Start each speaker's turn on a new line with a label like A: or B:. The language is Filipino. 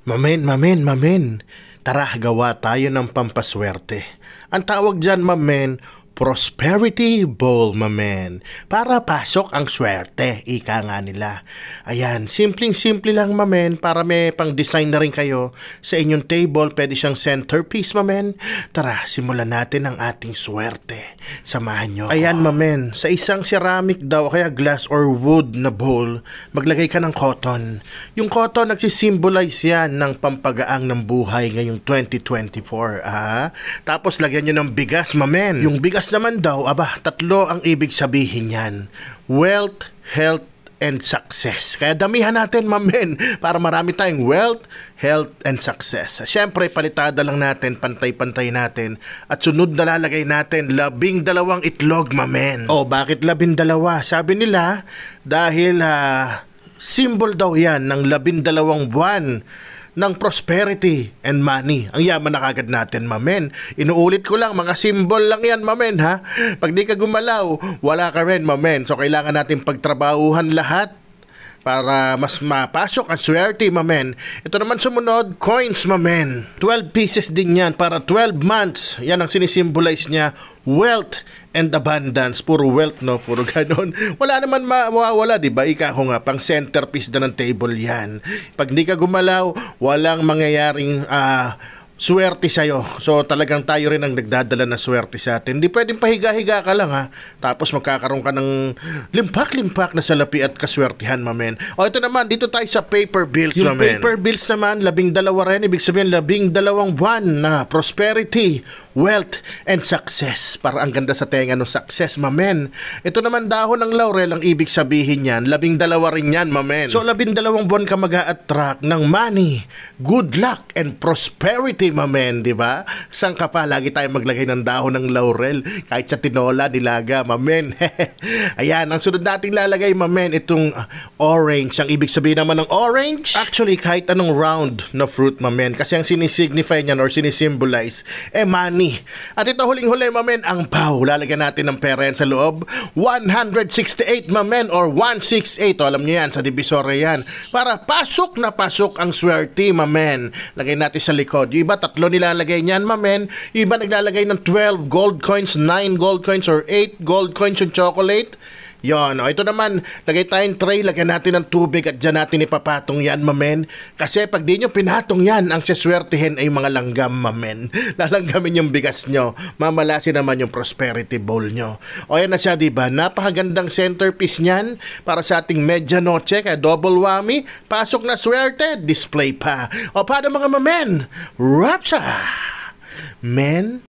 A: Mamen. Tara, gawa tayo ng pampaswerte. Ang tawag dyan, mamen, Prosperity Bowl, mamen. Para pasok ang swerte, ika nga nila. Ayan, simpleng-simple lang, mamen, para may pang-design na rin kayo sa inyong table. Pwede siyang centerpiece, mamen. Tara, simulan natin ang ating swerte. Samahan nyo. Ayan, mamen, sa isang ceramic daw, kaya glass or wood na bowl, maglagay ka ng cotton. Yung cotton, nagsisimbolize yan ng pampagaang ng buhay ngayong 2024. Tapos, lagyan nyo ng bigas, mamen. Yung bigas naman daw, tatlo ang ibig sabihin yan. Wealth, health, and success. Kaya damihan natin, mamen, para marami tayong wealth, health, and success. Siyempre, palitada lang natin, pantay-pantay natin, at sunod na lalagay natin 12 itlog, mamen. Bakit 12? Sabi nila, dahil symbol daw yan ng 12 buwan ng prosperity and money. Ang yaman na kagad natin, mamen. Inuulit ko lang, mga symbol lang yan, mamen, ha? Pag di ka gumalaw, wala ka rin, mamen. So, kailangan natin pagtrabahuhan lahat para mas mapasok ang swerte, mamen. Ito naman sumunod, coins, mamen. 12 pieces din yan para 12 months. Yan ang sinisimbolize niya, wealth and abundance. Puro wealth, no? Puro ganon. Wala naman mawawala, di ba? Ika ko nga, pang centerpiece na ng table yan. Pag di ka gumalaw, walang mangyayaring swerte sa'yo. So talagang tayo rin ang nagdadala ng swerte sa atin. Hindi pwedeng pahiga-higa ka lang, ha. Tapos magkakaroon ka ng limpak-limpak na salapi at kaswertihan, mamen. Ito naman, dito tayo sa paper bills, yung mamen. Yung paper bills naman, 12 rin. Ibig sabihin, 12 buwan na prosperity, wealth, and success. Para ang ganda sa tenga ng success, mamen. Ito naman, dahon ng laurel, ang ibig sabihin yan, 12 rin yan, mamen. So 12 buwan ka mag-a-attract ng money, good luck, and prosperity, mamen, di ba? Saan ka pa? Lagi tayo maglagay ng dahon ng laurel. Kahit sa tinola, nilaga, mamen. Ayan, ang sunod nating lalagay, mamen, itong orange. Ang ibig sabihin naman ng orange, actually, kahit anong round na fruit, mamen. Kasi ang sinisignify niyan or sinisimbolize, money. At ito huling-huli, mamen, ang pau. Lalagyan natin ng pera yan sa loob. 168, mamen, or 168. Alam niyo yan, sa divisoria yan. Para pasok na pasok ang swerte, mamen. Lagay natin sa likod. Yung iba, 3 nilalagay niyan, mamen. Yung iba naglalagay ng 12 gold coins, 9 gold coins, or 8 gold coins yung chocolate. Yon, ito naman, lagay tayong tray, lagyan natin ng tubig at dyan natin ipapatong yan, mamen. Kasi pag di nyo pinatong yan, ang siswertihin ay mga langgam, mamen. Lalanggamin yung bigas nyo, mamalasin naman yung prosperity bowl nyo. Yan na siya, diba? Napakagandang centerpiece niyan para sa ating medianoche, kaya double whammy, pasok na swerte, display pa. Paano mga mamen? Rapsa! Men?